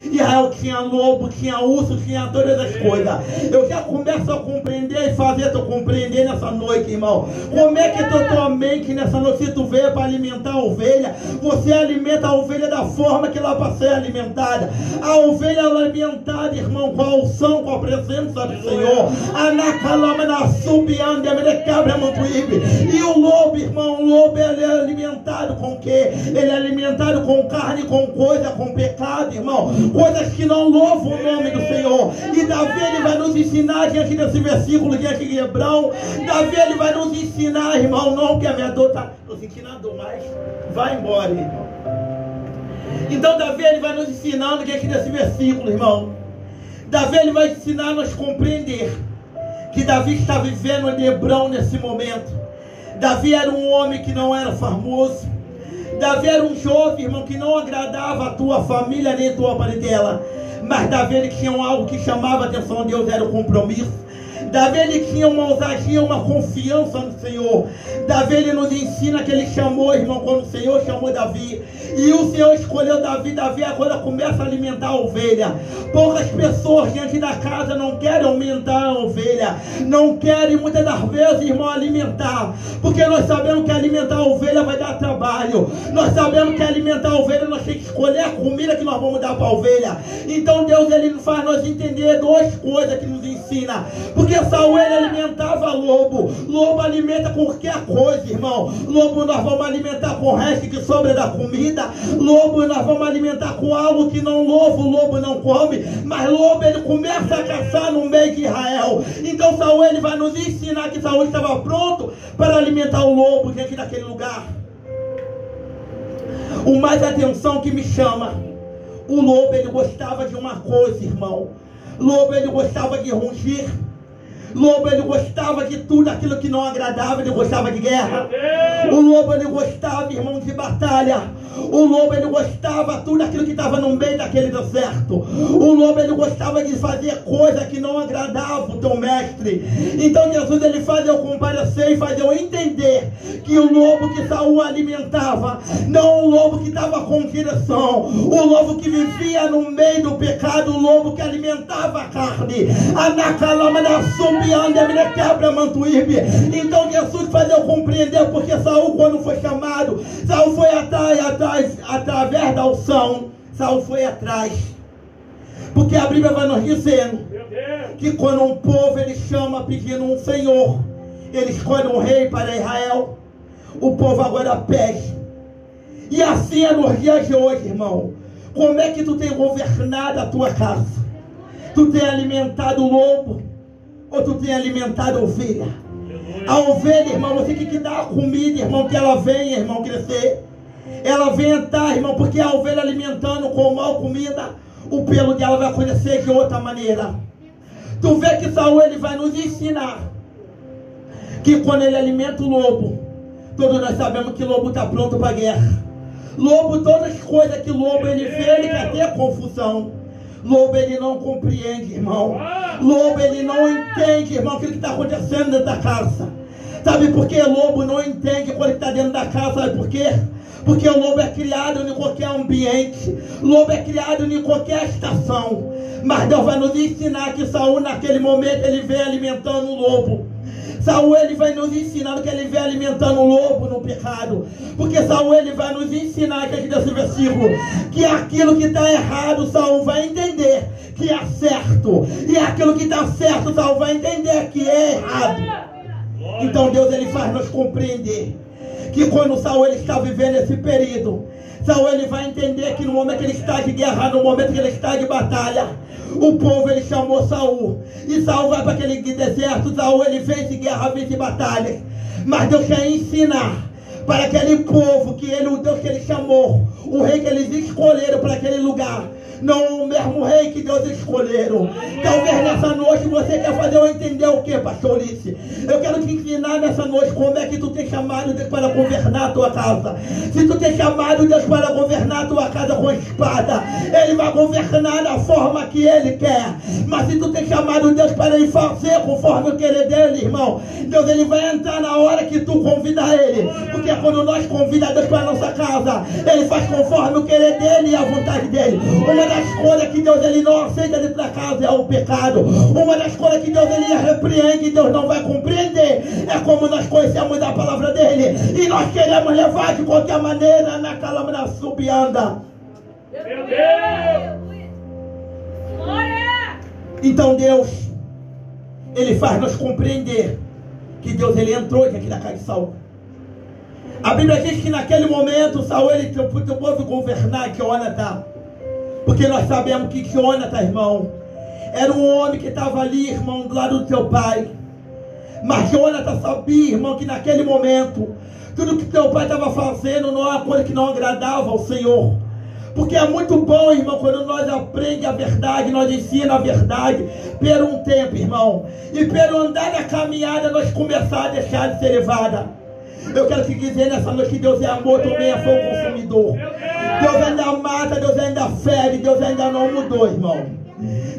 Israel tinha lobo, tinha urso, tinha todas as coisas. Eu já começo a compreender e fazer tu compreender nessa noite, irmão. Como é que tua mente nessa noite, se tu veio para alimentar a ovelha, você alimenta a ovelha da forma que ela vai ser alimentada. A ovelha é alimentada, irmão, com a unção, com a presença do Senhor. E o lobo, irmão, o lobo ele é alimentado com o quê? Ele é alimentado com carne, com coisa, com pecado, irmão. Coisas que não louvam o nome do Senhor. E Davi ele vai nos ensinar diante desse versículo, diante de Hebrão. Davi ele vai nos ensinar, irmão, não que a minha dor está nos ensinando mais. Vai embora, irmão. Então Davi ele vai nos ensinando diante desse versículo, irmão. Davi ele vai ensinar a nos compreender que Davi está vivendo em Hebrão nesse momento. Davi era um homem que não era famoso. Davi era um jovem, irmão, que não agradava a tua família nem a tua parentela. Mas Davi ele tinha algo que chamava a atenção de Deus, era o compromisso. Davi ele tinha uma ousadia, uma confiança no Senhor. Davi ele nos ensina que ele chamou, irmão, quando o Senhor chamou Davi. E o Senhor escolheu Davi. Davi agora começa a alimentar a ovelha. Poucas pessoas diante da casa não querem aumentar a ovelha. Não querem muitas das vezes, irmão, alimentar. Porque nós sabemos que alimentar a ovelha vai dar trabalho. Nós sabemos que alimentar a ovelha nós temos que escolher a comida que nós vamos dar para a ovelha. Então Deus ele faz nós entender duas coisas que nos ensina. Porque Saul ele alimentava lobo. Lobo alimenta qualquer coisa, irmão. Lobo nós vamos alimentar com o resto que sobra da comida. Lobo nós vamos alimentar com algo que não louva, o lobo não come. Mas lobo ele começa a caçar no meio de Israel. Então Saul ele vai nos ensinar que Saul estava pronto para alimentar o lobo dentro daquele lugar. O mais atenção que me chama, o lobo ele gostava de uma coisa, irmão. Lobo ele gostava de rugir. Lobo ele gostava de tudo aquilo que não agradava. Ele gostava de guerra. O lobo ele gostava, irmão, de batalha. O lobo ele gostava tudo aquilo que estava no meio daquele deserto. O lobo ele gostava de fazer coisa que não agradava o teu mestre. Então Jesus ele faz eu comparecer e faz eu entender que o lobo que Saul alimentava não o lobo que estava com direção, o lobo que vivia no meio do pecado, o lobo que alimentava a carne. Então Jesus faz eu compreender porque Saul quando foi chamado, Saul foi através da unção, Saul foi atrás. Porque a Bíblia vai nos dizendo que quando um povo ele chama pedindo um Senhor, ele escolhe um rei para Israel, o povo agora pede. E assim é nos dias de hoje, irmão. Como é que tu tem governado a tua casa? Tu tem alimentado o lobo ou tu tem alimentado a ovelha? A ovelha, irmão, você tem que dar a comida, irmão, que ela venha, irmão, crescer. Ela vem entrar, irmão, porque a ovelha alimentando com mal comida, o pelo dela vai crescer de outra maneira. Tu vê que Saul ele vai nos ensinar que quando ele alimenta o lobo, todos nós sabemos que o lobo está pronto para a guerra. Lobo, todas as coisas que o lobo ele vê, ele quer ter confusão. Lobo ele não compreende, irmão. Lobo ele não entende, irmão, aquilo que está acontecendo dentro da casa. Sabe por que lobo não entende quando ele está dentro da casa? Sabe por quê? Porque o lobo é criado em qualquer ambiente. Lobo é criado em qualquer estação. Mas Deus vai nos ensinar que Saul naquele momento ele vem alimentando o lobo. Saul ele vai nos ensinar que ele vem alimentando o lobo no pecado. Porque Saul ele vai nos ensinar aqui desse versículo que aquilo que está errado Saul vai entender que é certo. E aquilo que está certo Saul vai entender que é errado. Então Deus ele faz nos compreender que quando Saul ele está vivendo esse período, Saul ele vai entender que no momento que ele está de guerra, no momento que ele está de batalha, o povo ele chamou Saul. E Saul vai para aquele deserto, Saul ele vence guerra, vence batalha. Mas Deus quer ensinar para aquele povo que ele, o Deus que ele chamou, o rei que eles escolheram para aquele lugar, não o mesmo rei que Deus escolheram. Talvez nessa noite você quer fazer eu entender o que, pastorice? Eu quero te ensinar nessa noite como é que tu tem chamado Deus para governar a tua casa. Se tu tem chamado Deus para governar a tua casa com espada, Ele vai governar da forma que Ele quer. Mas se tu tem chamado Deus para Ele fazer conforme o querer dele, irmão, Deus ele vai entrar na hora que tu convidar Ele. Porque Mas quando nós convidamos Deus para a nossa casa, Ele faz conforme o querer dEle e a vontade dEle. Uma das coisas que Deus Ele não aceita dentro da casa é o pecado. Uma das coisas que Deus Ele repreende e Deus não vai compreender é como nós conhecemos a palavra dEle. E nós queremos levar de qualquer maneira na calma subianda. Meu Deus! Então Deus, Ele faz nós compreender que Deus Ele entrou aqui na casa de Saul. A Bíblia diz que naquele momento Saul ele pôde governar Jonathan. Porque nós sabemos que Jonathan, irmão, era um homem que estava ali, irmão, do lado do teu pai. Mas Jonathan sabia, irmão, que naquele momento tudo que teu pai estava fazendo não era uma coisa que não agradava ao Senhor. Porque é muito bom, irmão, quando nós aprendemos a verdade, nós ensinamos a verdade por um tempo, irmão. E pelo andar da caminhada, nós começamos a deixar de ser levada. Eu quero te dizer nessa noite que Deus é amor, também é fogo consumidor. Deus ainda mata, Deus ainda fere, Deus ainda não mudou, irmão.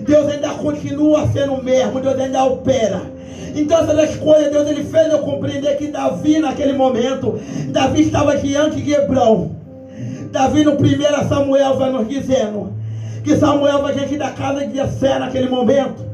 Deus ainda continua sendo o mesmo, Deus ainda opera. Então essas coisas, Deus ele fez eu compreender que Davi naquele momento, Davi estava diante de Hebrão. Davi no 1 Samuel vai nos dizendo que Samuel vai diante da casa de Jessé naquele momento.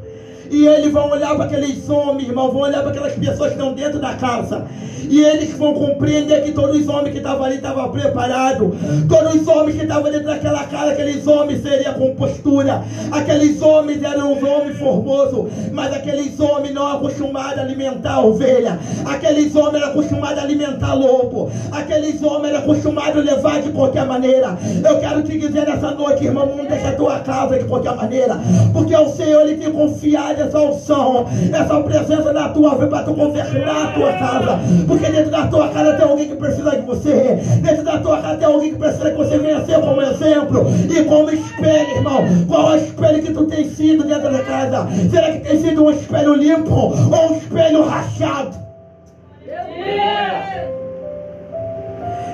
E eles vão olhar para aqueles homens, irmão, vão olhar para aquelas pessoas que estão dentro da casa. E eles vão compreender que todos os homens que estavam ali estavam preparados. Todos os homens que estavam dentro daquela casa, aqueles homens seriam com postura. Aqueles homens eram os homens formosos. Mas aqueles homens não acostumados a alimentar ovelha. Aqueles homens eram acostumados a alimentar lobo. Aqueles homens eram acostumados a levar de qualquer maneira. Eu quero te dizer nessa noite, irmão, não deixa a tua casa de qualquer maneira. Porque o Senhor ele tem confiado essa unção, essa presença na tua vida para tu governar a tua casa. Porque dentro da tua casa tem alguém que precisa de você. Dentro da tua casa tem alguém que precisa que você venha ser como exemplo e como espelho, irmão. Qual é o espelho que tu tem sido dentro da casa? Será que tem sido um espelho limpo ou um espelho rachado?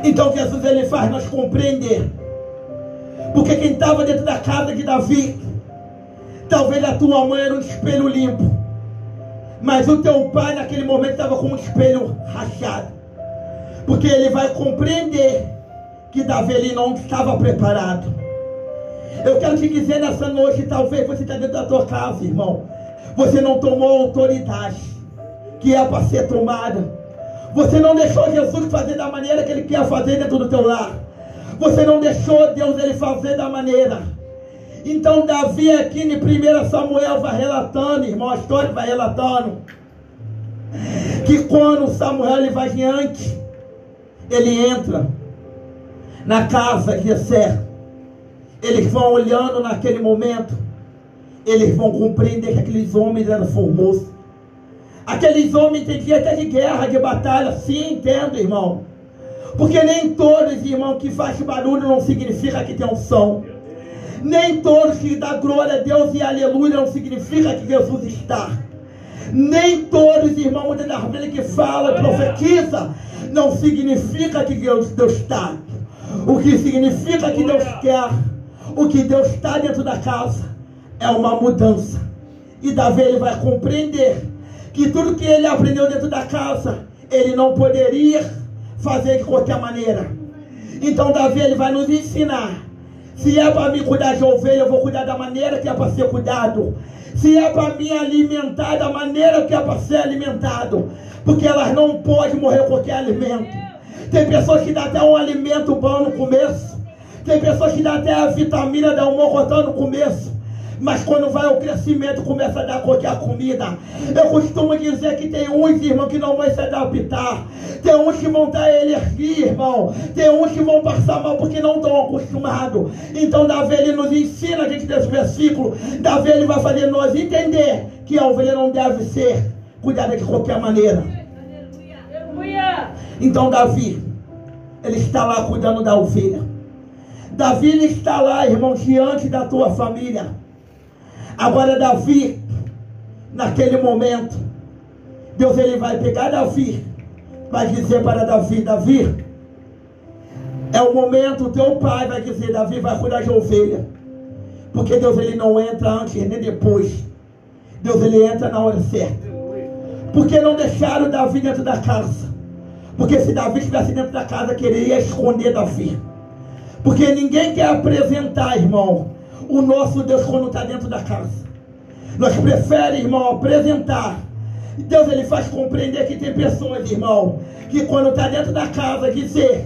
Então Jesus ele faz nós compreender. Porque quem estava dentro da casa de Davi, talvez a tua mãe era um espelho limpo, mas o teu pai naquele momento estava com um espelho rachado. Porque ele vai compreender que Davi ele não estava preparado. Eu quero te dizer nessa noite, talvez você está dentro da tua casa, irmão. Você não tomou a autoridade que é para ser tomada. Você não deixou Jesus fazer da maneira que Ele quer fazer dentro do teu lar. Você não deixou Deus Ele fazer da maneira. Então Davi aqui em 1 Samuel vai relatando, irmão, a história vai relatando que quando Samuel ele vai diante, ele entra na casa de Jessé. Eles vão olhando naquele momento, eles vão compreender que aqueles homens eram formosos. Aqueles homens entendiam até de guerra, de batalha, sim, entendo, irmão. Porque nem todos, irmão, que faz barulho não significa que tem unção. Nem todos que dá glória a Deus e aleluia não significa que Jesus está. Nem todos, irmão, da Bíblia que fala, profetiza, não significa que Deus está. O que significa que Deus quer, o que Deus está dentro da casa, é uma mudança. E Davi ele vai compreender que tudo que ele aprendeu dentro da casa, ele não poderia fazer de qualquer maneira. Então Davi ele vai nos ensinar. Se é para me cuidar de ovelha, eu vou cuidar da maneira que é para ser cuidado. Se é para me alimentar da maneira que é para ser alimentado. Porque elas não podem morrer qualquer alimento. Tem pessoas que dão até um alimento bom no começo. Tem pessoas que dão até a vitamina da humor no começo. Mas quando vai o crescimento, começa a dar qualquer comida. Eu costumo dizer que tem uns, irmão, que não vão se adaptar. Tem uns que vão dar alergia, irmão. Tem uns que vão passar mal porque não estão acostumados. Então Davi ele nos ensina, a gente, desse versículo. Davi ele vai fazer nós entender que a ovelha não deve ser cuidada de qualquer maneira. Então Davi, ele está lá cuidando da ovelha. Davi ele está lá, irmão, diante da tua família. Agora Davi, naquele momento, Deus ele vai pegar Davi, vai dizer para Davi, Davi, é o momento, o teu pai vai dizer, Davi vai cuidar de ovelha, porque Deus ele não entra antes nem depois, Deus ele entra na hora certa. Porque não deixaram Davi dentro da casa? Porque se Davi estivesse dentro da casa, queria esconder Davi. Porque ninguém quer apresentar, irmão, o nosso Deus quando está dentro da casa. Nós preferimos, irmão, apresentar. Deus, ele faz compreender que tem pessoas, irmão, que quando está dentro da casa, dizer,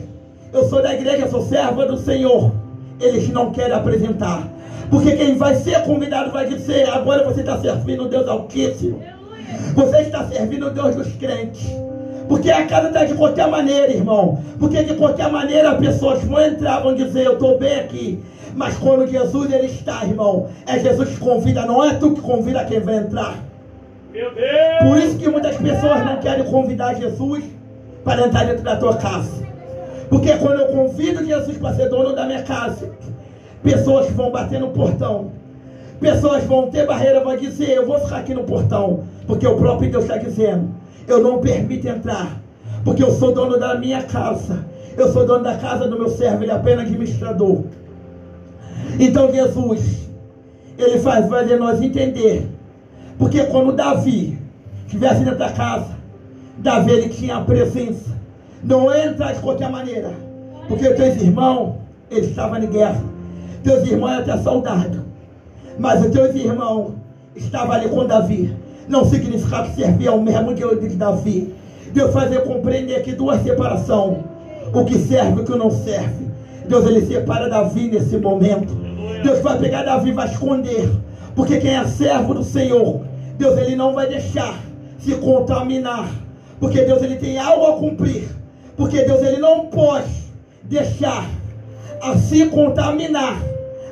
eu sou da igreja, eu sou serva do Senhor, eles não querem apresentar. Porque quem vai ser convidado vai dizer, agora você está servindo o Deus Altíssimo. Você está servindo o Deus dos crentes. Porque a casa está de qualquer maneira, irmão. Porque de qualquer maneira as pessoas vão entrar, vão dizer, eu estou bem aqui. Mas quando Jesus ele está, irmão, é Jesus que convida, não é tu que convida quem vai entrar. Meu Deus! Por isso que muitas pessoas não querem convidar Jesus para entrar dentro da tua casa. Porque quando eu convido Jesus para ser dono da minha casa, pessoas vão bater no portão. Pessoas vão ter barreira, vão dizer, eu vou ficar aqui no portão. Porque o próprio Deus está dizendo, eu não permito entrar. Porque eu sou dono da minha casa. Eu sou dono da casa do meu servo, ele é apenas administrador. Então Jesus, ele faz fazer nós entender. Porque quando Davi estivesse dentro da casa, Davi ele tinha a presença. Não entra de qualquer maneira. Porque teus irmãos, eles estavam em guerra. Teus irmãos eram até soldados. Mas os teus irmãos estavam ali com Davi. Não significava que servia ao mesmo Deus de Davi. Deus fazia compreender que duas separação. O que serve e o que não serve. Deus ele separa Davi nesse momento. Deus vai pegar Davi e vai esconder. Porque quem é servo do Senhor, Deus ele não vai deixar se contaminar. Porque Deus ele tem algo a cumprir. Porque Deus ele não pode deixar a se contaminar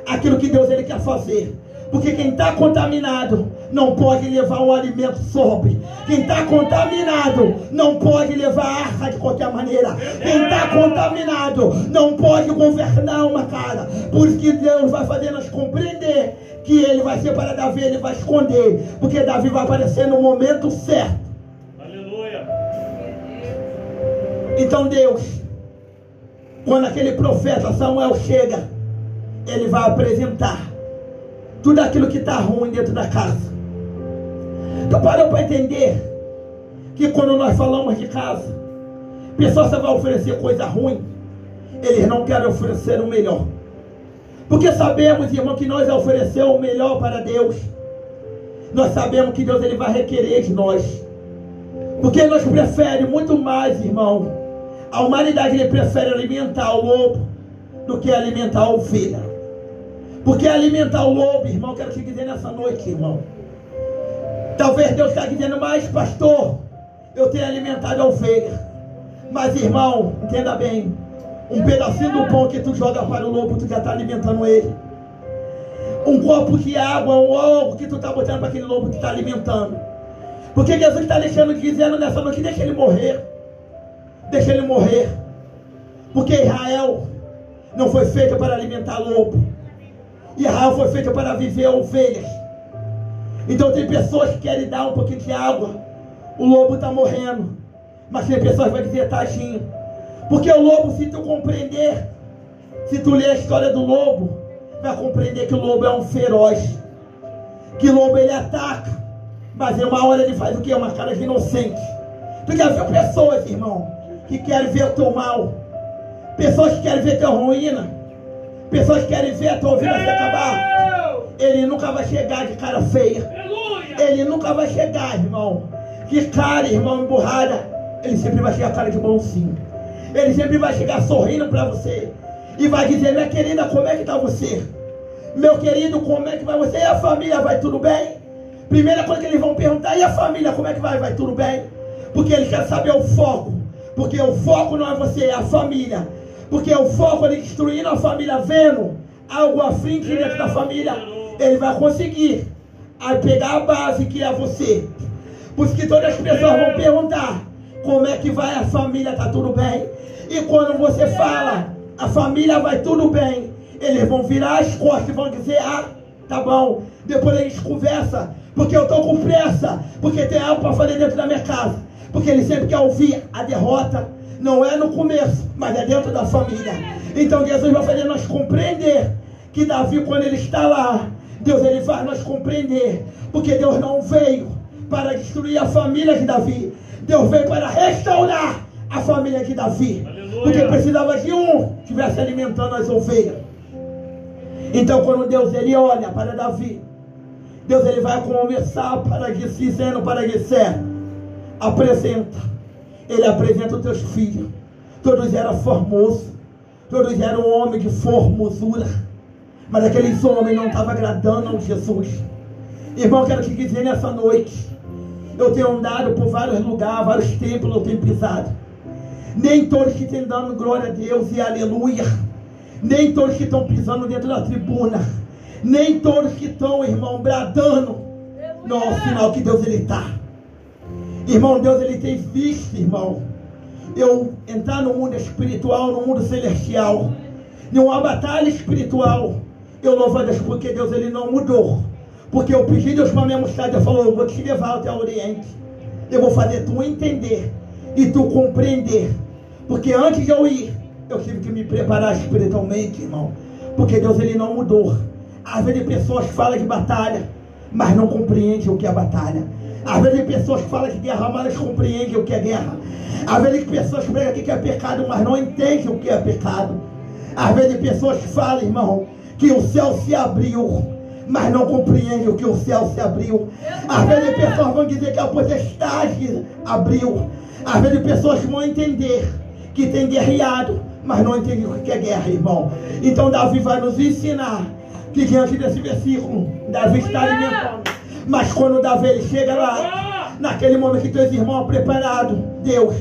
aquilo que Deus ele quer fazer. Porque quem está contaminado não pode levar um alimento sobre. Quem está contaminado não pode levar arca de qualquer maneira. Quem está contaminado não pode governar uma casa. Por isso que Deus vai fazer nós compreender que ele vai separar Davi, ele vai esconder. Porque Davi vai aparecer no momento certo. Aleluia. Então Deus, quando aquele profeta Samuel chega, ele vai apresentar tudo aquilo que está ruim dentro da casa. Tu parou para entender que quando nós falamos de casa, pessoas só vão oferecer coisa ruim, eles não querem oferecer o melhor. Porque sabemos, irmão, que nós oferecer o melhor para Deus, nós sabemos que Deus ele vai requerer de nós. Porque nós preferimos muito mais, irmão, a humanidade ele prefere alimentar o lobo do que alimentar a ovelha. Porque alimentar o lobo, irmão, quero te dizer nessa noite, irmão. Talvez Deus está dizendo, mas pastor, eu tenho alimentado a ovelha. Mas irmão, entenda bem, um pedacinho do pão que tu joga para o lobo, tu já está alimentando ele. Um copo de água, um ovo que tu está botando para aquele lobo, tu está alimentando. Porque Jesus está dizendo nessa noite, deixa ele morrer. Deixa ele morrer. Porque Israel não foi feito para alimentar lobo. Israel foi feito para viver ovelhas. Então tem pessoas que querem dar um pouquinho de água, o lobo está morrendo. Mas tem pessoas que vão dizer, tadinho. Porque o lobo, se tu compreender, se tu ler a história do lobo, vai compreender que o lobo é um feroz. Que o lobo ele ataca, mas em uma hora ele faz o quê? Uma cara de inocente. Tu já viu pessoas, irmão, que querem ver o teu mal? Pessoas que querem ver tua ruína? Pessoas que querem ver a tua vida se acabar. Ele nunca vai chegar de cara feia. Ele nunca vai chegar, irmão, de cara, irmão, emburrada. Ele sempre vai chegar cara de bonzinho. Ele sempre vai chegar sorrindo para você. E vai dizer, minha querida, como é que está você? Meu querido, como é que vai você? E a família, vai tudo bem? Primeira coisa que eles vão perguntar, e a família, como é que vai? Vai tudo bem? Porque eles querem saber o foco. Porque o foco não é você, é a família. Porque o foco é destruindo a família, vendo algo à frente dentro da família, ele vai conseguir pegar a base que é você. Por isso que todas as pessoas vão perguntar, como é que vai a família, está tudo bem? E quando você fala, a família vai tudo bem, eles vão virar as costas e vão dizer, ah, tá bom. Depois a gente conversa, porque eu estou com pressa, porque tem algo para fazer dentro da minha casa. Porque ele sempre quer ouvir a derrota. Não é no começo, mas é dentro da família. Então Jesus vai fazer nós compreender que Davi, quando ele está lá, Deus ele faz nós compreender. Porque Deus não veio para destruir a família de Davi. Deus veio para restaurar a família de Davi. Aleluia. Porque precisava de um que estivesse alimentando as ovelhas. Então quando Deus ele olha para Davi, Deus ele vai conversar para dizendo para Gessé, apresenta. Ele apresenta os teus filhos. Todos eram formosos. Todos eram homens de formosura. Mas aqueles homens não estavam agradando a Jesus. Irmão, quero te dizer nessa noite, eu tenho andado por vários lugares, vários templos eu tenho pisado. Nem todos que estão dando glória a Deus e aleluia. Nem todos que estão pisando dentro da tribuna. Nem todos que estão, irmão, bradando. Não é o sinal que Deus ele está. Irmão, Deus ele tem visto, irmão, eu entrar no mundo espiritual, no mundo celestial, em uma batalha espiritual. Eu louvo a Deus porque Deus ele não mudou. Porque eu pedi Deus para minha mostrada, Deus falou, eu vou te levar até o Oriente. Eu vou fazer tu entender e tu compreender. Porque antes de eu ir, eu tive que me preparar espiritualmente, irmão. Porque Deus ele não mudou. Às vezes pessoas falam de batalha, mas não compreendem o que é batalha. Às vezes pessoas falam de guerra, mas não compreendem o que é guerra. Às vezes pessoas pregam que é pecado, mas não entendem o que é pecado. Às vezes pessoas falam, irmão, que o céu se abriu, mas não compreendem o que o céu se abriu. Às vezes pessoas vão dizer que a potestade abriu. Às vezes pessoas vão entender que tem guerreado, mas não entendem o que é guerra, irmão. Então Davi vai nos ensinar que diante desse versículo, Davi está alimentando. Mas quando Davi ele chega lá, naquele momento que teus irmãos preparados, Deus,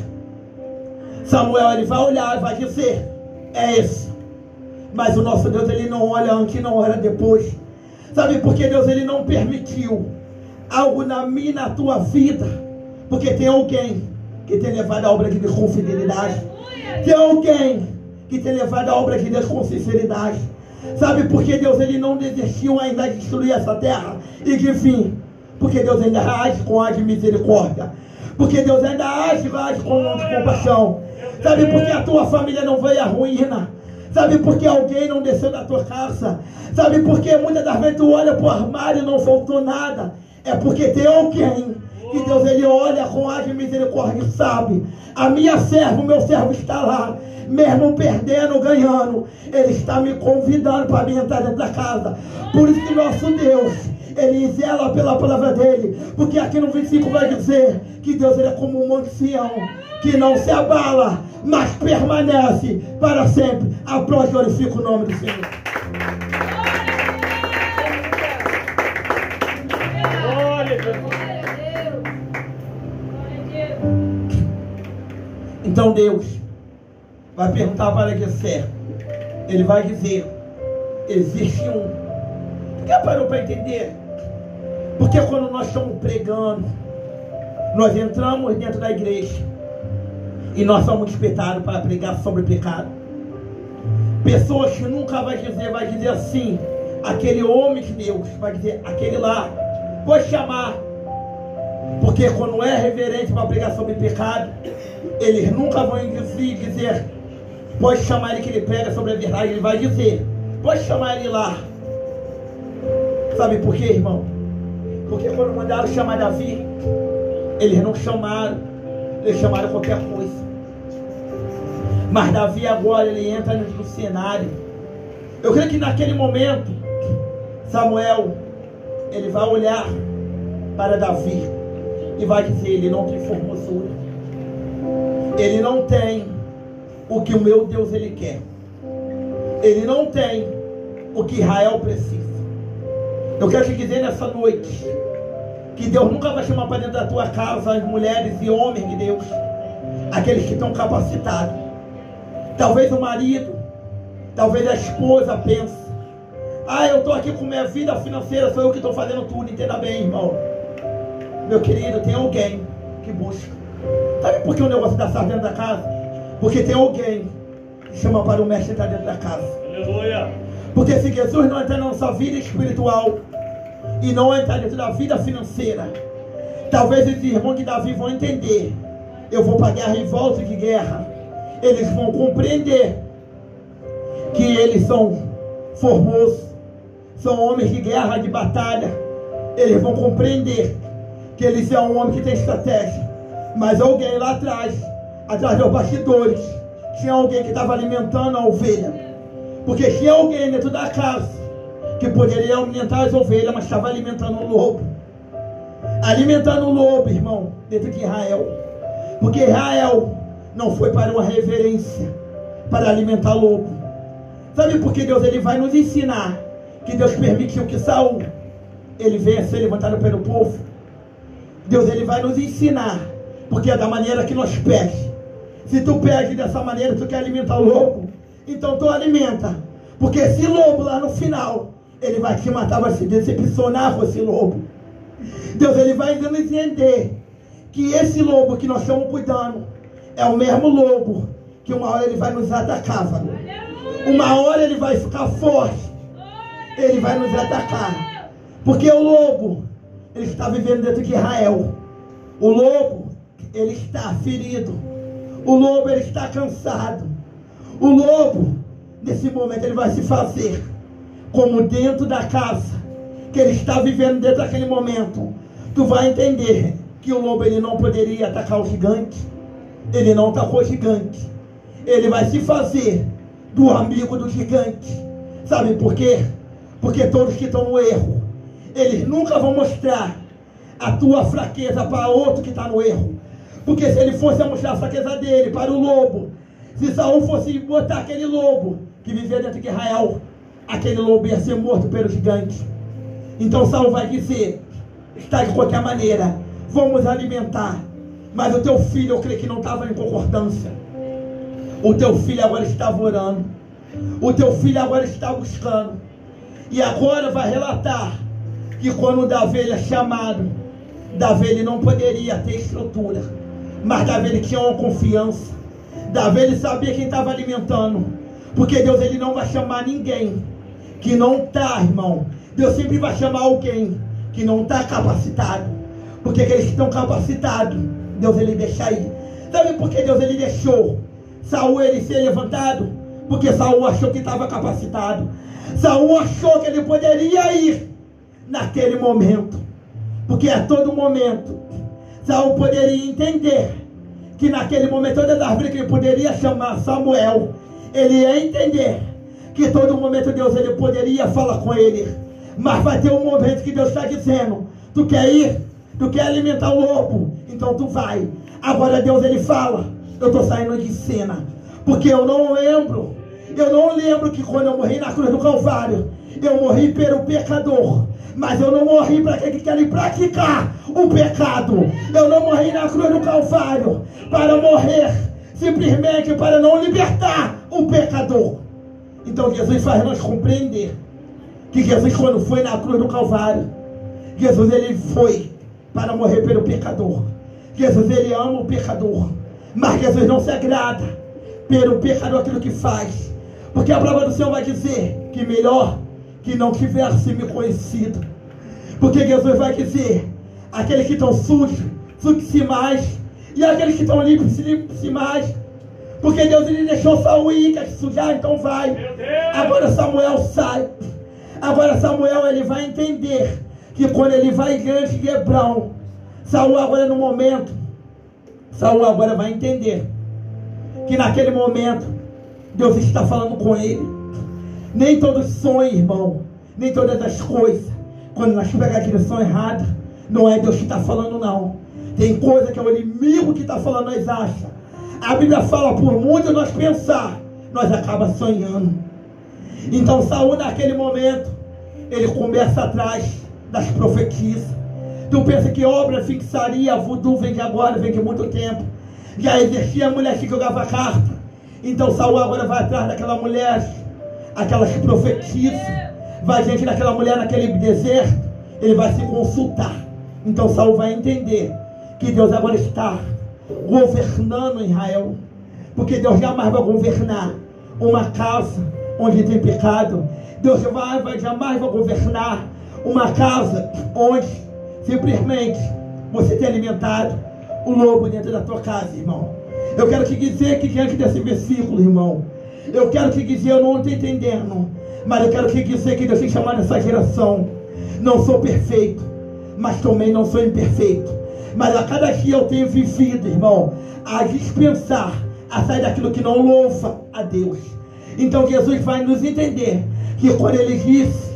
Samuel ele vai olhar e vai dizer, é esse. Mas o nosso Deus ele não olha antes, não olha depois. Sabe por que Deus ele não permitiu algo na minha e na tua vida? Porque tem alguém que tem levado a obra de Deus com fidelidade. Tem alguém que tem levado a obra de Deus com sinceridade. Sabe por que Deus ele não desistiu ainda de destruir essa terra? E que fim? Porque Deus ainda age com a de misericórdia. Porque Deus ainda age com mão de compaixão. Sabe por que a tua família não veio à ruína? Sabe por que alguém não desceu da tua casa? Sabe por que muitas das vezes tu olha para o armário e não faltou nada? É porque tem alguém que Deus ele olha com ar de misericórdia e sabe, a minha serva, o meu servo está lá, mesmo perdendo, ganhando, ele está me convidando para me entrar dentro da casa. Por isso que nosso Deus, ele zela pela palavra dele, porque aqui no 25 vai dizer que Deus ele é como um monte Sião, que não se abala, mas permanece para sempre. Aplaude e glorifica o nome do Senhor. Então Deus vai perguntar para Gessé. Ele vai dizer, existe um. Por que parou para entender? Porque quando nós estamos pregando, nós entramos dentro da igreja e nós somos despertados para pregar sobre pecado. Pessoas que nunca vai dizer assim, aquele homem de Deus, vai dizer, aquele lá, pode chamar. Porque quando é reverente para pregar sobre pecado, eles nunca vão dizer, pode chamar ele que ele prega sobre a verdade, ele vai dizer, pode chamar ele lá. Sabe por quê, irmão? Porque quando mandaram chamar Davi, eles não chamaram, eles chamaram qualquer coisa. Mas Davi agora ele entra no cenário. Eu creio que naquele momento Samuel ele vai olhar para Davi e vai dizer, ele não tem formosura, ele não tem o que o meu Deus ele quer, ele não tem o que Israel precisa. Eu quero te dizer nessa noite que Deus nunca vai chamar para dentro da tua casa as mulheres e homens de Deus, aqueles que estão capacitados. Talvez o marido, talvez a esposa pense, eu estou aqui com minha vida financeira, sou eu que estou fazendo tudo. Entenda bem, irmão, meu querido, tem alguém que busca. Sabe por que o negócio dá certo dentro da casa? Porque tem alguém que chama para o mestre estar dentro da casa. Aleluia. Porque se Jesus não entrar na nossa vida espiritual e não entrar dentro da vida financeira, talvez esses irmãos de Davi vão entender, eu vou para a guerra e volto de guerra. Eles vão compreender que eles são formosos, são homens de guerra, de batalha. Eles vão compreender que eles são um homem que tem estratégia. Mas alguém lá atrás atrás dos bastidores, tinha alguém que estava alimentando a ovelha. Porque tinha alguém dentro da casa que poderia alimentar as ovelhas, mas estava alimentando o lobo. Alimentando o lobo, irmão, dentro de Israel. Porque Israel não foi para uma reverência, para alimentar lobo. Sabe por que Deus ele vai nos ensinar que Deus permitiu que Saul ele venha ser levantado pelo povo? Deus ele vai nos ensinar, porque é da maneira que nós pedimos. Se tu pede dessa maneira, tu quer alimentar o lobo, então tu alimenta. Porque esse lobo lá no final, ele vai te matar, vai se decepcionar com esse lobo. Deus ele vai nos entender que esse lobo que nós estamos cuidando é o mesmo lobo que uma hora ele vai nos atacar, varão. Uma hora ele vai ficar forte, ele vai nos atacar. Porque o lobo, ele está vivendo dentro de Israel. O lobo, ele está ferido. O lobo, ele está cansado. O lobo, nesse momento, ele vai se fazer como dentro da casa que ele está vivendo dentro daquele momento. Tu vai entender que o lobo, ele não poderia atacar o gigante. Ele não atacou o gigante. Ele vai se fazer do amigo do gigante. Sabe por quê? Porque todos que estão no erro, eles nunca vão mostrar a tua fraqueza para outro que está no erro. Porque se ele fosse mostrar a fraqueza dele para o lobo, se Saul fosse botar aquele lobo que vivia dentro de Israel, aquele lobo ia ser morto pelo gigante. Então Saul vai dizer, está de qualquer maneira, vamos alimentar. Mas o teu filho, eu creio que não estava em concordância. O teu filho agora estava orando. O teu filho agora está buscando. E agora vai relatar que quando Davi ele é chamado, Davi ele não poderia ter estrutura, mas Davi ele tinha uma confiança. Davi ele sabia quem estava alimentando. Porque Deus ele não vai chamar ninguém que não está, irmão. Deus sempre vai chamar alguém que não está capacitado. Porque aqueles que estão capacitados, Deus ele deixa aí. Sabe por que Deus ele deixou Saul ele ser levantado? Porque Saul achou que estava capacitado. Saul achou que ele poderia ir naquele momento. Porque a todo momento Saul poderia entender que naquele momento, todas as vezes que ele poderia chamar Samuel, ele ia entender que todo momento Deus ele poderia falar com ele. Mas vai ter um momento que Deus está dizendo, tu quer ir? Tu quer alimentar o lobo? Então tu vai. Agora Deus ele fala, eu estou saindo de cena. Porque eu não lembro que quando eu morri na cruz do Calvário, eu morri pelo pecador. Mas eu não morri para aquele que quer praticar o pecado. Eu não morri na cruz do Calvário para morrer simplesmente para não libertar o pecador. Então Jesus faz nós compreender que Jesus, quando foi na cruz do Calvário, Jesus ele foi para morrer pelo pecador. Jesus ele ama o pecador, mas Jesus não se agrada pelo pecador aquilo que faz. Porque a palavra do Senhor vai dizer que melhor que não tivesse me conhecido. Porque Jesus vai dizer, aqueles que estão sujos, sujos-se mais, e aqueles que estão limpos, limpos-se mais. Porque Deus ele deixou Saul ir, quer se sujar, então vai. Agora Samuel sai. Agora Samuel ele vai entender que quando ele vai diante de Hebrão, Saul agora no momento, Saul agora vai entender que naquele momento Deus está falando com ele. Nem todos sonhos, irmão, nem todas as coisas, quando nós pegamos a direção errada, não é Deus que está falando, não. Tem coisa que é o inimigo que está falando, nós achamos. A Bíblia fala, por muito nós pensar, nós acaba sonhando. Então Saul naquele momento, ele começa atrás das profetisas. Tu pensa que obra, fixaria, voodoo vem de agora, vem de muito tempo. Já existia a mulher que jogava carta. Então Saul agora vai atrás daquela mulher, aquelas que profetizam. Vai gente daquela mulher naquele deserto, ele vai se consultar. Então Saul vai entender que Deus agora está governando Israel. Porque Deus jamais vai governar uma casa onde tem pecado. Deus jamais vai governar uma casa onde simplesmente você tem alimentado o lobo dentro da tua casa, irmão. Eu quero te dizer que diante desse versículo, irmão, eu quero te dizer, eu não estou entendendo, mas eu quero te dizer que Deus te chamar nessa geração. Não sou perfeito, mas também não sou imperfeito. Mas a cada dia eu tenho vivido, irmão, a dispensar, a sair daquilo que não louva a Deus. Então Jesus vai nos entender que quando ele disse,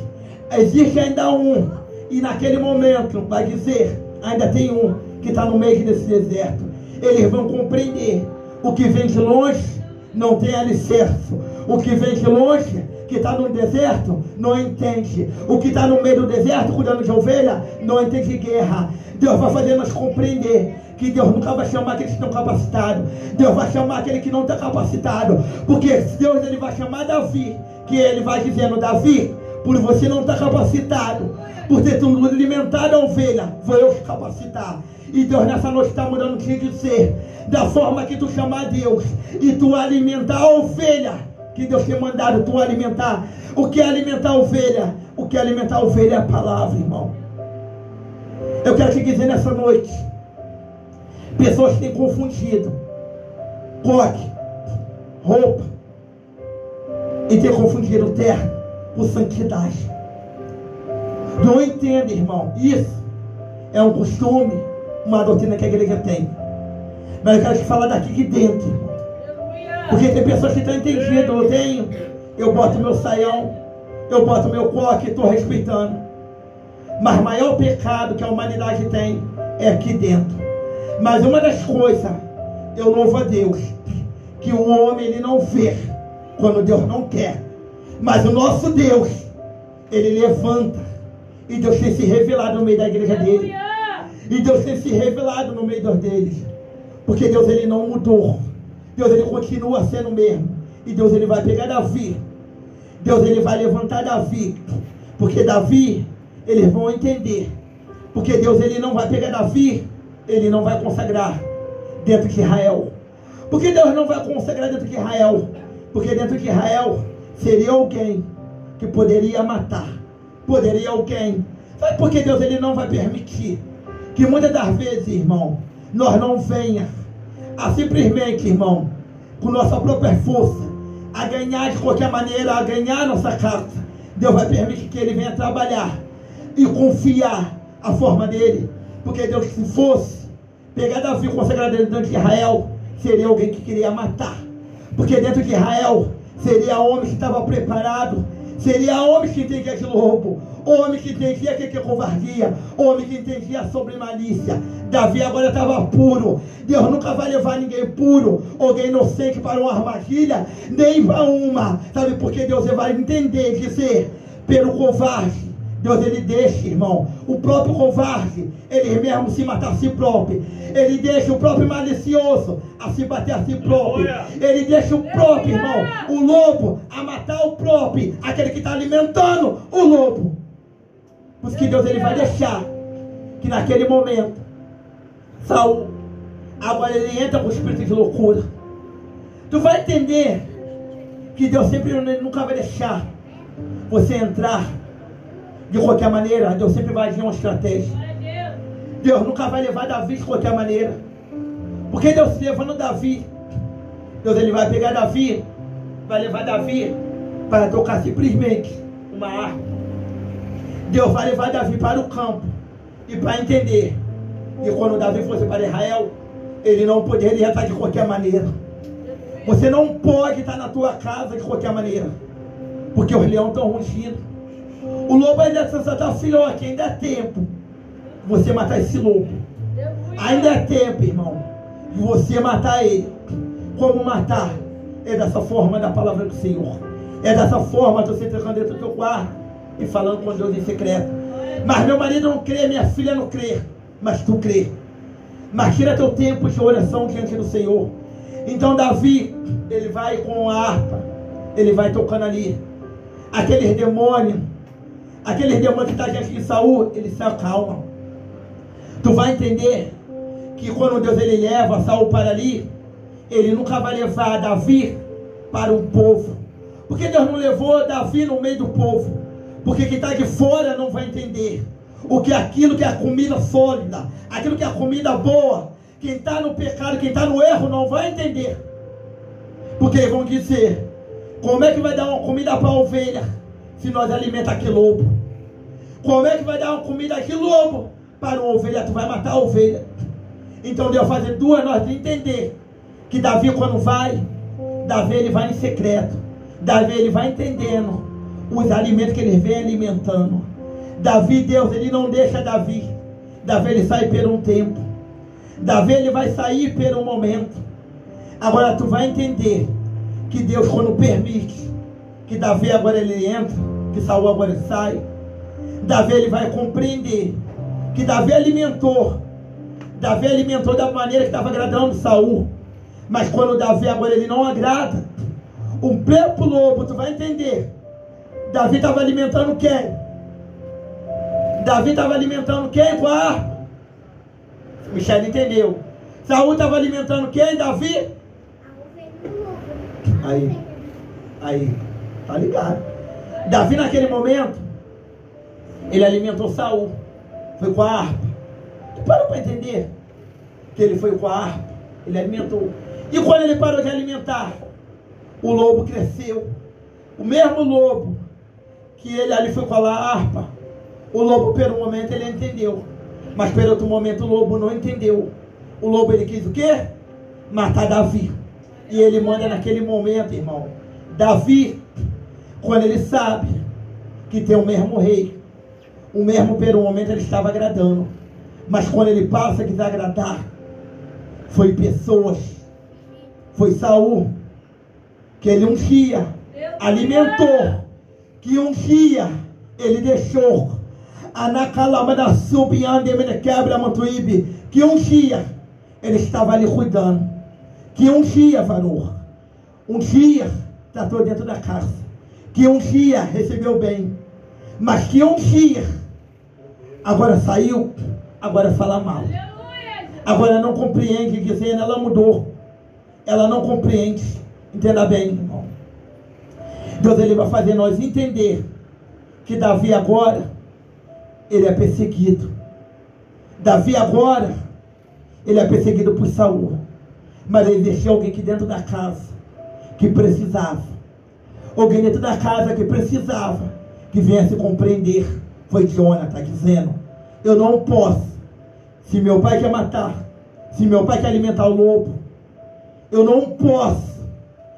existe ainda um, e naquele momento vai dizer, ainda tem um que está no meio desse deserto. Eles vão compreender, o que vem de longe não tem alicerce, o que vem de longe, que está no deserto, não entende. O que está no meio do deserto, cuidando de ovelha, não entende guerra. Deus vai fazer nós compreender que Deus nunca vai chamar aqueles que estão capacitados. Deus vai chamar aquele que não está capacitado. Porque Deus ele vai chamar Davi, que ele vai dizendo, Davi, por você não estar capacitado, por ter tudo alimentado a ovelha, vou eu te capacitar. E Deus nessa noite está mandando te dizer, da forma que tu chamar Deus, e tu alimentar a ovelha, que Deus tem mandado tu alimentar. O que é alimentar a ovelha? O que é alimentar a ovelha é a palavra, irmão. Eu quero te dizer nessa noite, pessoas têm confundido coque, roupa, e têm confundido terra com santidade. Não entende, irmão. Isso é um costume, uma doutrina que a igreja tem. Mas eu quero te falar daqui de dentro, irmão. Porque tem pessoas que estão entendidas. Eu boto meu saião, eu boto meu coque, estou respeitando. Mas o maior pecado que a humanidade tem é aqui dentro. Mas uma das coisas, eu louvo a Deus, que o homem ele não vê quando Deus não quer. Mas o nosso Deus, ele levanta. E Deus tem se revelado no meio da igreja dele. E Deus tem se revelado no meio deles. Porque Deus ele não mudou. Deus ele continua sendo o mesmo. E Deus ele vai pegar Davi. Deus ele vai levantar Davi. Porque Davi, eles vão entender. Porque Deus ele não vai pegar Davi, ele não vai consagrar dentro de Israel. Porque Deus não vai consagrar dentro de Israel. Porque dentro de Israel seria alguém que poderia matar. Poderia alguém. Sabe por que Deus ele não vai permitir? Que muitas das vezes, irmão, nós não venha a simplesmente, irmão, com nossa própria força, a ganhar de qualquer maneira, a ganhar nossa casa. Deus vai permitir que ele venha trabalhar e confiar a forma dele. Porque Deus, se fosse pegar Davi e consagrar dentro de Israel, seria alguém que queria matar. Porque dentro de Israel seria homem que estava preparado, seria homem que entendia de lobo, homem que entendia que é covardia, homem que entendia sobre malícia. Davi agora estava puro. Deus nunca vai levar ninguém puro, alguém inocente para uma armadilha, nem para uma. Sabe por que Deus vai entender que ser pelo covarde? Deus ele deixa, irmão, o próprio covarde, ele mesmo se matar a si próprio. Ele deixa o próprio malicioso a se bater a si próprio. Ele deixa o próprio, irmão, o lobo a matar o próprio, aquele que está alimentando o lobo. Por isso que Deus ele vai deixar que naquele momento Saul, agora ele entra com o espírito de loucura. Tu vai entender que Deus sempre nunca vai deixar você entrar de qualquer maneira. Deus sempre vai agir uma estratégia. Deus nunca vai levar Davi de qualquer maneira. Porque Deus se levando Davi, Deus ele vai pegar Davi, vai levar Davi para tocar simplesmente uma harpa. Deus vai levar Davi para o campo e para entender que quando Davi fosse para Israel, ele não poderia estar de qualquer maneira. Você não pode estar na tua casa de qualquer maneira, porque os leões estão rugindo. O lobo ainda está filhote, ainda é tempo de você matar esse lobo. Ainda é tempo, irmão, de você matar ele. Como matar? É dessa forma da palavra do Senhor. É dessa forma de você trocando dentro do teu quarto e falando com Deus em secreto. Mas meu marido não crê, minha filha não crê, mas tu crê. Mas tira teu tempo de oração diante do Senhor. Então Davi, ele vai com a harpa, ele vai tocando ali. Aqueles demônios que estão diante de Saul, eles se acalmam. Tu vai entender que quando Deus ele leva Saul para ali, ele nunca vai levar Davi para o povo. Porque Deus não levou Davi no meio do povo? Porque quem está de fora não vai entender o que é aquilo que é a comida sólida, aquilo que é a comida boa. Quem está no pecado, quem está no erro não vai entender. Porque eles vão dizer, como é que vai dar uma comida para a ovelha se nós alimentamos aquele lobo? Como é que vai dar uma comida aqui lobo para uma ovelha? Tu vai matar a ovelha. Então Deus vai fazer duas, nós entender que Davi quando vai, Davi ele vai em secreto. Davi ele vai entendendo os alimentos que ele vem alimentando. Davi, Deus, ele não deixa Davi. Davi ele sai por um tempo. Davi ele vai sair por um momento. Agora tu vai entender que Deus quando permite que Davi agora ele entra, que Saul agora ele sai, Davi ele vai compreender que Davi alimentou da maneira que estava agradando Saul. Mas quando Davi agora ele não agrada, o próprio lobo, tu vai entender, Davi estava alimentando quem? Davi estava alimentando quem com a harpa? Michel entendeu. Saul estava alimentando quem? Davi? Aí, tá ligado? Davi naquele momento, ele alimentou Saul, foi com a harpa. Tu parou para entender que ele foi com a harpa, ele alimentou. E quando ele parou de alimentar, o lobo cresceu. O mesmo lobo que ele ali foi com a harpa, o lobo por um momento ele entendeu, mas por outro momento o lobo não entendeu. O lobo ele quis o quê? Matar Davi. E ele manda naquele momento, irmão, Davi, quando ele sabe que tem o mesmo rei, o mesmo por um momento ele estava agradando, mas quando ele passa a desagradar, foi pessoas, foi Saul, que ele ungia, alimentou, que ungia, ele deixou, que ungia, ele estava ali cuidando, que ungia, varou, ungia, tratou dentro da casa, que ungia, recebeu bem, mas que ungia, agora saiu, agora fala mal, agora não compreende, dizendo, ela mudou, ela não compreende, entenda bem, irmão. Deus ele vai fazer nós entender que Davi agora, ele é perseguido. Davi agora, ele é perseguido por Saul, mas ele deixou alguém aqui dentro da casa que precisava, alguém dentro da casa que precisava, que viesse compreender. Foi Jonathan dizendo, eu não posso, se meu pai quer matar, se meu pai quer alimentar o lobo, eu não posso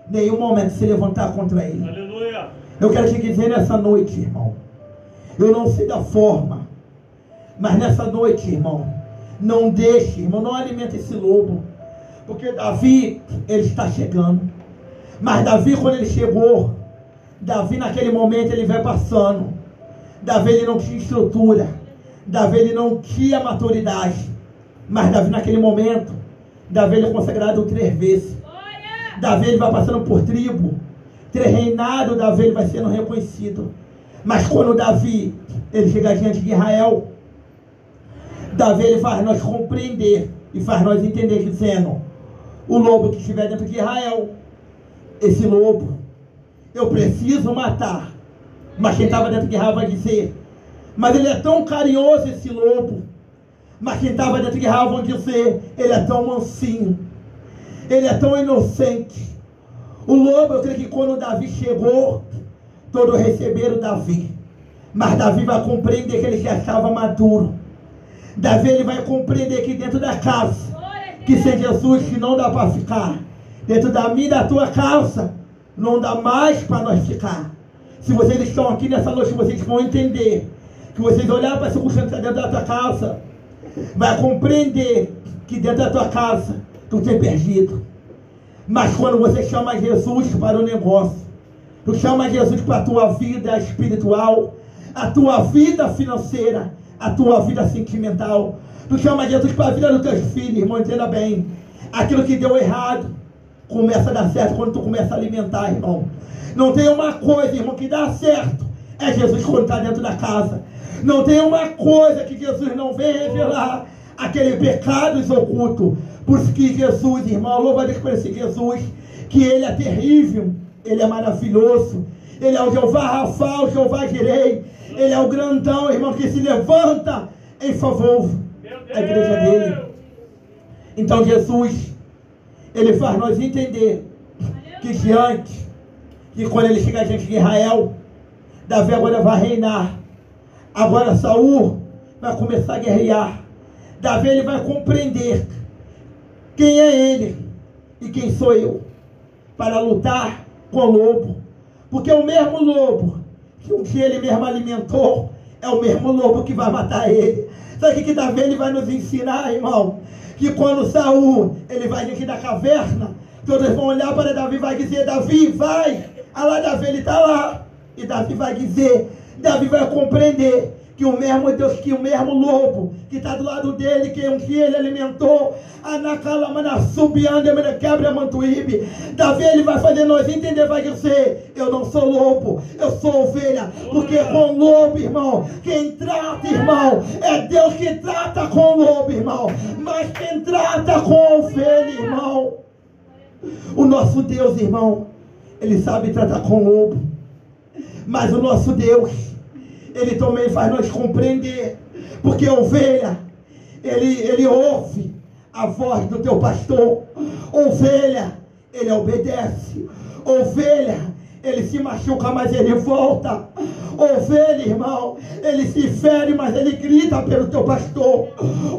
em nenhum momento se levantar contra ele. Aleluia. Eu quero te dizer nessa noite, irmão, eu não sei da forma, mas nessa noite, irmão, não deixe, irmão, não alimente esse lobo, porque Davi, ele está chegando. Mas Davi, quando ele chegou, Davi naquele momento ele vai passando, Davi ele não tinha estrutura, Davi ele não tinha maturidade, mas Davi naquele momento, Davi ele é consagrado 3 vezes. Davi ele vai passando por tribo, 3 reinados, Davi ele vai sendo reconhecido. Mas quando Davi ele chega diante de Israel, Davi ele faz nós compreender e faz nós entender, dizendo, o lobo que estiver dentro de Israel, esse lobo eu preciso matar. Mas quem estava dentro de Israel vai dizer, mas ele é tão carinhoso esse lobo. Mas quem estava dentro de Israel vão dizer, ele é tão mansinho, ele é tão inocente. O lobo, eu creio que quando Davi chegou, todos receberam Davi, mas Davi vai compreender que ele já estava maduro. Davi ele vai compreender que dentro da casa, que sem Jesus que não dá para ficar, dentro da minha e da tua casa, não dá mais para nós ficar. Se vocês estão aqui nessa noite, vocês vão entender, que vocês olharem para a circunstância dentro da tua casa, vai compreender que dentro da tua casa, tu tem perdido. Mas quando você chama Jesus para o negócio, tu chama Jesus para a tua vida espiritual, a tua vida financeira, a tua vida sentimental, tu chama Jesus para a vida dos teus filhos, irmão, entenda bem, aquilo que deu errado, começa a dar certo quando tu começa a alimentar, irmão. Não tem uma coisa, irmão, que dá certo, é Jesus quando está dentro da casa. Não tem uma coisa que Jesus não vem revelar, aquele pecado oculto. Por isso que Jesus, irmão, louva a Deus por esse Jesus, que ele é terrível, ele é maravilhoso, ele é o Jeová Rafa, o Jeová Jirei, ele é o grandão, irmão, que se levanta em favor da igreja dele. Então Jesus, ele faz nós entender que diante, que quando ele chega diante de Israel, Davi agora vai reinar. Agora Saul vai começar a guerrear. Davi ele vai compreender Quem é ele e quem sou eu para lutar com o lobo? Porque o mesmo lobo que um dia ele mesmo alimentou é o mesmo lobo que vai matar ele. Sabe o que Davi ele vai nos ensinar, irmão? Que quando Saul ele vai dentro da caverna, todos vão olhar para Davi e vai dizer: Davi, vai! Ah lá, Davi, ele está lá. E Davi vai dizer, Davi vai compreender que o mesmo Deus, que o mesmo lobo que está do lado dele, que um dia ele alimentou, Davi ele vai fazer nós entender, vai dizer: eu não sou lobo, eu sou ovelha, porque com lobo, irmão, quem trata, irmão, é Deus que trata com lobo, irmão, mas quem trata com ovelha, irmão, o nosso Deus, irmão, ele sabe tratar com lobo, mas o nosso Deus, ele também faz nós compreender, porque a ovelha, ele ouve a voz do teu pastor, ovelha, ele obedece, ovelha, ele se machuca, mas ele volta, ovelha, irmão, ele se fere, mas ele grita pelo teu pastor,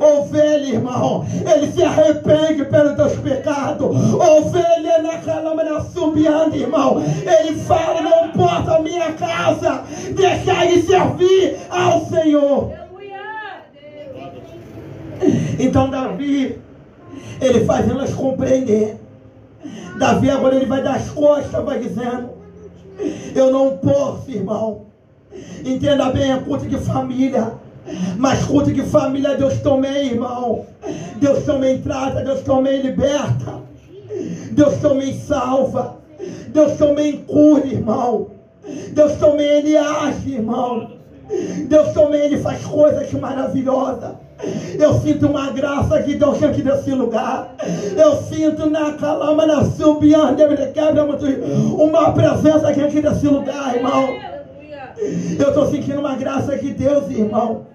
ovelha, irmão, ele se arrepende pelos teus pecados, ovelha na calama subiando, irmão, ele fala: não posso a minha casa deixar de servir ao Senhor. Então Davi, ele faz nós compreender. Davi agora ele vai dar as costas, vai dizendo: eu não posso, irmão. Entenda bem, é culto de família, mas culto de família Deus também, irmão, Deus também trata, Deus também liberta, Deus também salva, Deus também cura, irmão, Deus também ele age, irmão, Deus também ele faz coisas maravilhosas. Eu sinto uma graça de Deus aqui nesse lugar. Eu sinto na calama, na subianda, uma presença aqui nesse lugar, irmão. Eu estou sentindo uma graça de Deus, irmão.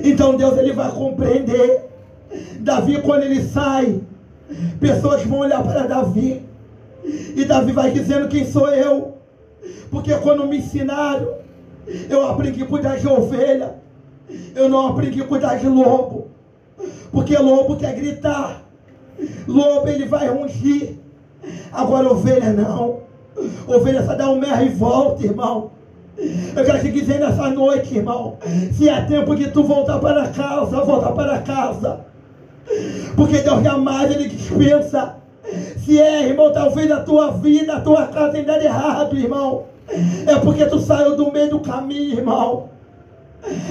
Então Deus ele vai compreender. Davi, quando ele sai, pessoas vão olhar para Davi, e Davi vai dizendo: quem sou eu? Porque quando me ensinaram, eu aprendi a cuidar de ovelha, eu não aprendi a cuidar de lobo, porque lobo quer gritar, lobo ele vai rugir, agora ovelha não, ovelha só dá um merro e volta, irmão. Eu quero te dizer nessa noite, irmão, se é tempo de tu voltar para casa, volta para casa, porque Deus jamais ele dispensa. Se é, irmão, talvez a tua vida, a tua casa tenha dado errado, irmão, é porque tu saiu do meio do caminho, irmão.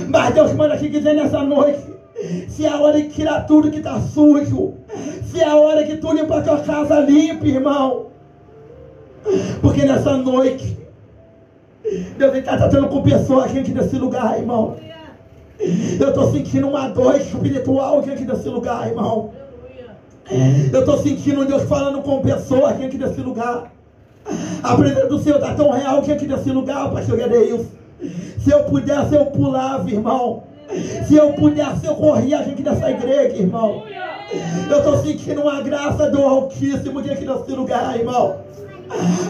Mas Deus manda te dizer nessa noite: se é a hora de tirar tudo que está sujo, se é a hora que tu limpa a tua casa limpa, irmão, porque nessa noite Deus está tratando com pessoas aqui nesse lugar, irmão. Eu estou sentindo uma dor espiritual aqui nesse lugar, irmão. Eu estou sentindo Deus falando com pessoas aqui nesse lugar. A presença do Senhor está tão real aqui nesse lugar, pastor Gedeilson. Se eu pudesse, eu pulava, irmão. Se eu pudesse, eu corria aqui nessa igreja, irmão. Eu estou sentindo uma graça do Altíssimo aqui nesse lugar, irmão.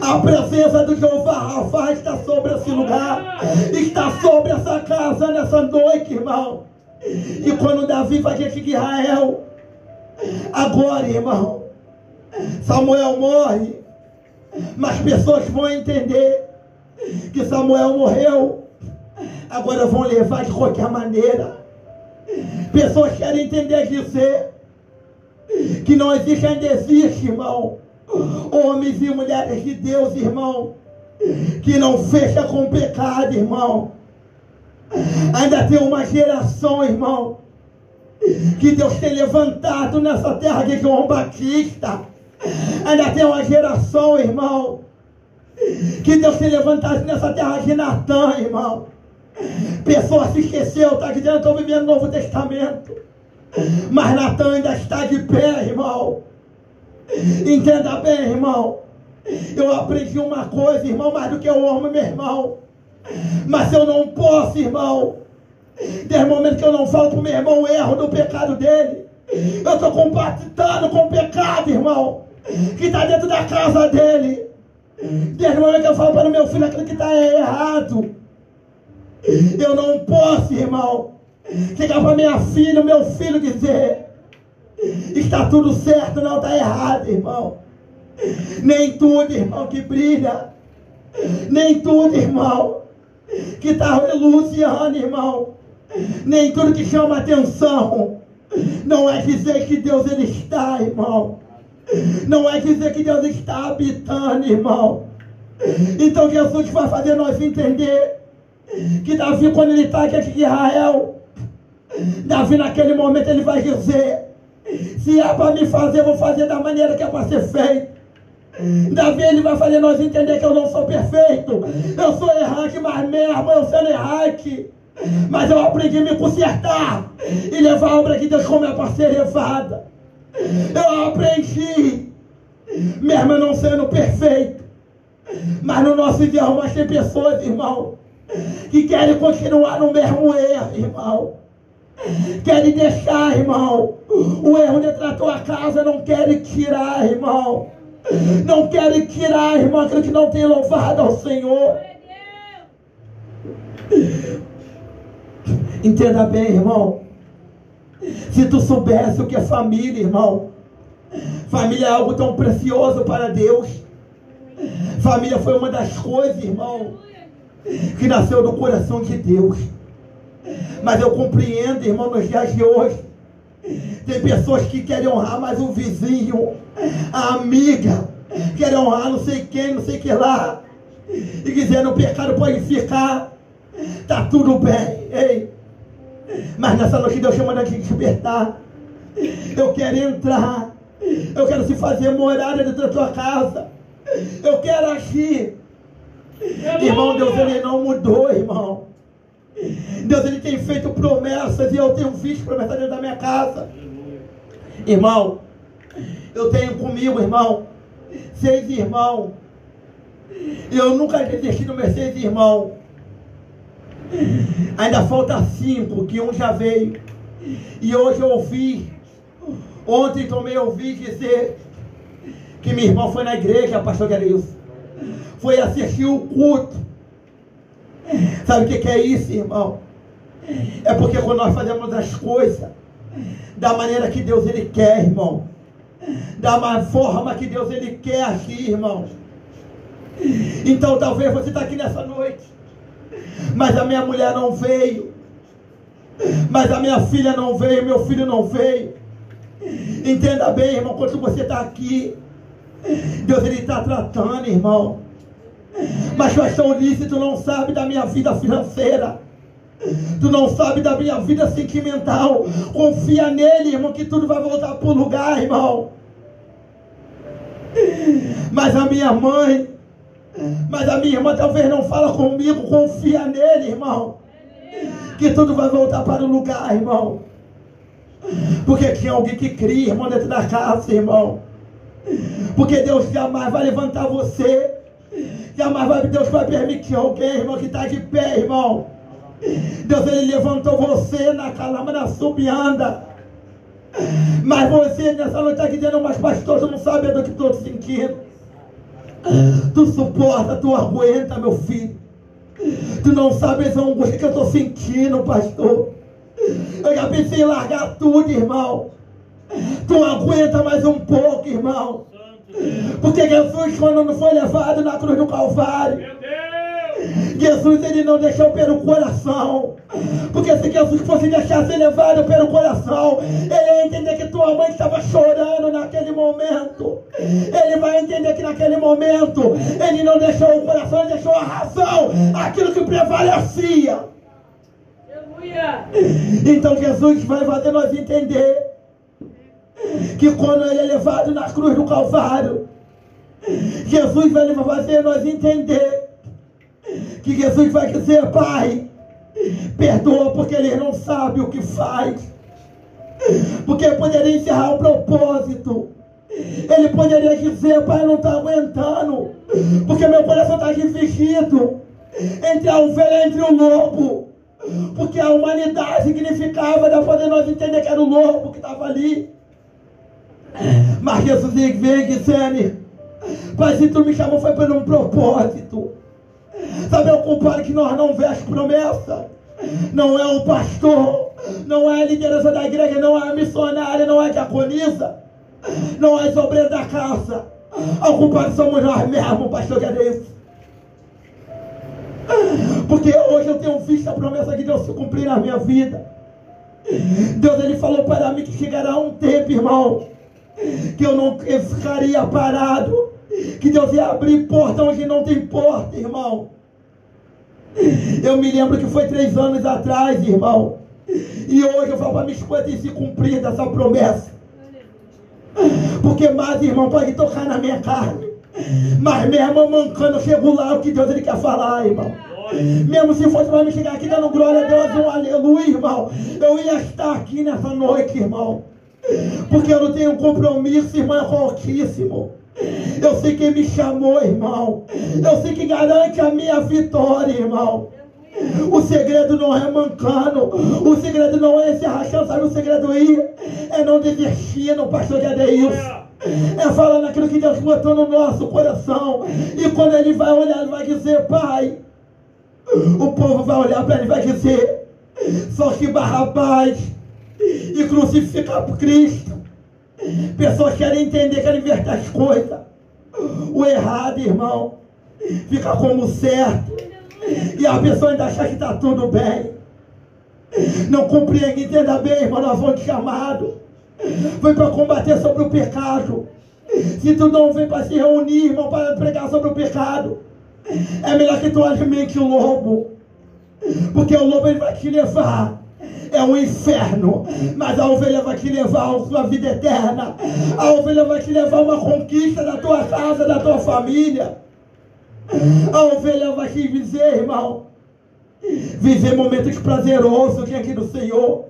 A presença do Jeová Rafa está sobre esse lugar, está sobre essa casa nessa noite, irmão. E quando Davi vai diante de Israel, agora, irmão, Samuel morre, mas pessoas vão entender que Samuel morreu, agora vão levar de qualquer maneira. Pessoas querem entender, dizer que não existe, ainda existe, irmão, homens e mulheres de Deus, irmão, que não fecha com o pecado, irmão. Ainda tem uma geração, irmão, que Deus tem levantado nessa terra de João Batista. Ainda tem uma geração, irmão, que Deus tem levantado nessa terra de Natan, irmão. Pessoa se esqueceu, está dizendo: estou vivendo o Novo Testamento, mas Natan ainda está de pé, irmão. Entenda bem, irmão, eu aprendi uma coisa, irmão, mais do que eu amo, meu irmão, mas eu não posso, irmão, desde o momento que eu não falo para o meu irmão o erro do pecado dele, eu estou compactando com o pecado, irmão, que está dentro da casa dele. Desde o momento que eu falo para o meu filho aquilo que está errado, eu não posso, irmão, chegar para minha filha, o meu filho, dizer: Está tudo certo, não está errado, irmão. Nem tudo, irmão, que brilha, nem tudo, irmão, que está reluciando, irmão, nem tudo que chama atenção, não é dizer que Deus ele está, irmão. Não é dizer que Deus está habitando, irmão. Então Jesus vai fazer nós entender que Davi, quando ele está aqui em Israel, Davi naquele momento ele vai dizer: se é para me fazer, eu vou fazer da maneira que é para ser feito. Davi ele vai fazer nós entender que eu não sou perfeito, eu sou errante, mas mesmo eu sendo errante, mas eu aprendi a me consertar e levar a obra de Deus como é para ser levada. Eu aprendi, mesmo eu não sendo perfeito, mas no nosso idioma tem pessoas, irmão, que querem continuar no mesmo erro, irmão. Querem deixar, irmão, o erro dentro da tua casa, não querem tirar, irmão. Não querem tirar, irmão, aquilo que não tem louvado ao Senhor. Entenda bem, irmão. Se tu soubesse o que é família, irmão. Família é algo tão precioso para Deus. Família foi uma das coisas, irmão, que nasceu do coração de Deus. Mas eu compreendo, irmão, nos dias de hoje, tem pessoas que querem honrar mais o vizinho, a amiga, querem honrar não sei quem, não sei que lá, e dizendo: o pecado pode ficar, tá tudo bem, ei. Mas nessa noite Deus chama a gente despertar. Eu quero entrar, eu quero se fazer morada dentro da tua casa, eu quero agir. Irmão, Deus ele não mudou, irmão. Deus ele tem feito promessas, e eu tenho visto promessas dentro da minha casa. Irmão, eu tenho comigo, irmão, 6 irmãos. Eu nunca desisti dos meus 6 irmãos. Ainda falta 5, que um já veio. E hoje eu ouvi, ontem também ouvi dizer que minha irmã foi na igreja, pastor Gelilson, foi assistir o culto. Sabe o que é isso, irmão? É porque quando nós fazemos as coisas da maneira que Deus ele quer, irmão, da forma que Deus ele quer agir, irmão. Então talvez você está aqui nessa noite, mas a minha mulher não veio, mas a minha filha não veio, meu filho não veio. Entenda bem, irmão, quando você está aqui, Deus ele está tratando, irmão. Mas pastor Ulisses, tu não sabe da minha vida financeira, tu não sabe da minha vida sentimental. Confia nele, irmão, que tudo vai voltar para o lugar, irmão. Mas a minha mãe, mas a minha irmã talvez não fala comigo. Confia nele, irmão, que tudo vai voltar para o lugar, irmão. Porque tinha alguém que cria, irmão, dentro da casa, irmão. Porque Deus jamais vai levantar você, jamais Deus vai permitir alguém, irmão, que está de pé, irmão. Deus ele levantou você na calama da subianda. Mas você nessa noite está dizendo: mas pastor, tu não sabe do que estou sentindo. Tu suporta, tu aguenta, meu filho. Tu não sabe essa angústia que eu estou sentindo, pastor. Eu já pensei em largar tudo, irmão. Tu aguenta mais um pouco, irmão. Porque Jesus, quando não foi levado na cruz do Calvário, Jesus ele não deixou pelo coração. Porque se Jesus fosse deixar ser levado pelo coração, ele ia entender que tua mãe estava chorando naquele momento. Ele vai entender que naquele momento ele não deixou o coração, ele deixou a razão, aquilo que prevalecia. Então Jesus vai fazer nós entender que quando ele é levado na cruz do Calvário, Jesus vai fazer nós entender que Jesus vai dizer: Pai, perdoa, porque eles não sabem o que faz. Porque poderia encerrar o propósito. Ele poderia dizer: Pai, não está aguentando, porque meu coração está dividido entre a ovelha e entre o lobo. Porque a humanidade significava, da poder nós entender que era o lobo que estava ali. Mas Jesus veio dizendo: Pai, se tu me chamou foi por um propósito. Sabe, o culpado que nós não vemos as promessas não é o pastor, não é a liderança da igreja, não é a missionária, não é a diaconisa, não é a obreira da casa. A culpado somos nós mesmos, pastor Gedeilson. Porque hoje eu tenho visto a promessa de Deus se cumprir na minha vida. Deus, ele falou para mim que chegará um tempo, irmão, que eu não ficaria parado, que Deus ia abrir porta onde não tem porta, irmão. Eu me lembro que foi 3 anos atrás, irmão, e hoje eu falo para minha esposa, tem se cumprir dessa promessa. Porque mais, irmão, pode tocar na minha carne, mas mesmo mancando, eu chego lá o que Deus ele quer falar, irmão. Mesmo se fosse para me chegar aqui dando glória a Deus, um aleluia, irmão, eu ia estar aqui nessa noite, irmão. Porque eu não tenho compromisso, irmão, com o Altíssimo. Eu sei quem me chamou, irmão. Eu sei que garante a minha vitória, irmão. O segredo não é mancando. O segredo não é se arrastando. Sabe o segredo aí? É não desistir no pastor Gedeilson. É falar naquilo que Deus botou no nosso coração. E quando ele vai olhar, ele vai dizer, Pai. O povo vai olhar para ele e vai dizer, só que Barrabás e crucificar por Cristo. Pessoas querem entender, querem inverter as coisas. O errado, irmão, fica como certo. E a pessoa ainda acha que está tudo bem. Não compreende, entenda bem, irmão, nós fomos chamados. Foi para combater sobre o pecado. Se tu não vem para se reunir, irmão, para pregar sobre o pecado, é melhor que tu alimente o lobo. Porque o lobo ele vai te levar. É um inferno. Mas a ovelha vai te levar a sua vida eterna. A ovelha vai te levar a uma conquista da tua casa, da tua família. A ovelha vai te dizer, irmão, viver momentos prazerosos diante do Senhor.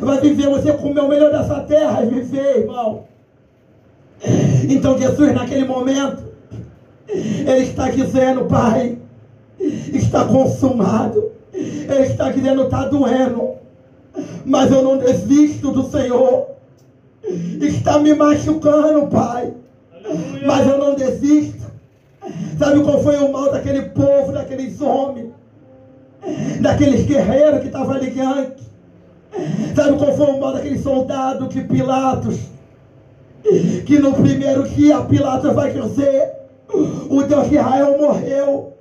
Vai viver você comer o melhor dessa terra e viver, irmão. Então Jesus naquele momento ele está dizendo, Pai, está consumado. Ele está dizendo, está doendo, mas eu não desisto do Senhor. Está me machucando, Pai, mas eu não desisto. Sabe qual foi o mal daquele povo, daqueles homens, daqueles guerreiros que estavam ali diante? Sabe qual foi o mal daquele soldado que Pilatos, que no primeiro dia Pilatos vai dizer, o Deus de Israel morreu.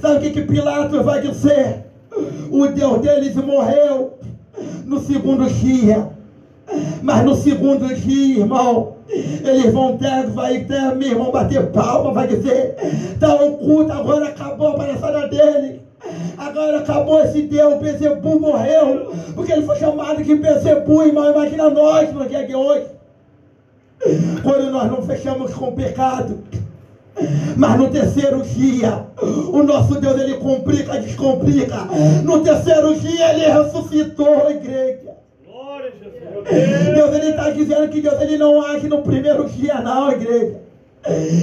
Sabe o que Pilatos vai dizer? O Deus deles morreu no segundo dia. Mas no segundo dia, irmão, eles vão ter, vai ter, meu irmão, bater palma, vai dizer, tá oculto, agora acabou a palhaçada dele. Agora acabou esse Deus, Bezebu morreu, porque ele foi chamado de Bezebu, irmão. Imagina nós no dia de hoje, quando nós não fechamos com o pecado. Mas no terceiro dia, o nosso Deus, ele complica, descomplica. No terceiro dia, ele ressuscitou a igreja. Glória a Jesus. Deus, ele está dizendo que Deus, ele não age no primeiro dia, não, igreja.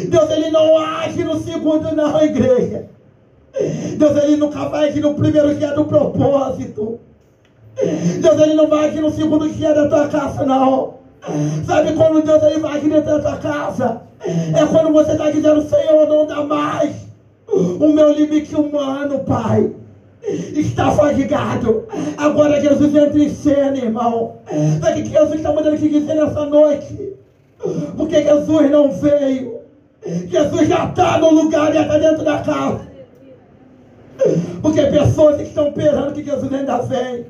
Deus, ele não age no segundo, não, igreja. Deus, ele nunca vai agir no primeiro dia do propósito. Deus, ele não vai agir no segundo dia da tua casa, não. Sabe quando Deus, ele vai agir dentro da tua casa? É quando você está dizendo, Senhor, não dá mais. O meu limite humano, Pai, está fadigado. Agora Jesus entra em cena, irmão. Sabe o que Jesus está mandando te dizer nessa noite? Porque Jesus não veio. Jesus já está no lugar, já está dentro da casa. Porque pessoas estão esperando que Jesus ainda vem.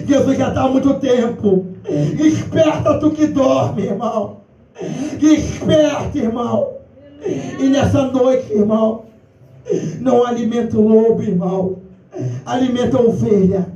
Jesus já está há muito tempo. Desperta tu que dorme, irmão. Desperta, irmão. E nessa noite, irmão, não alimenta o lobo, irmão. Alimenta a ovelha.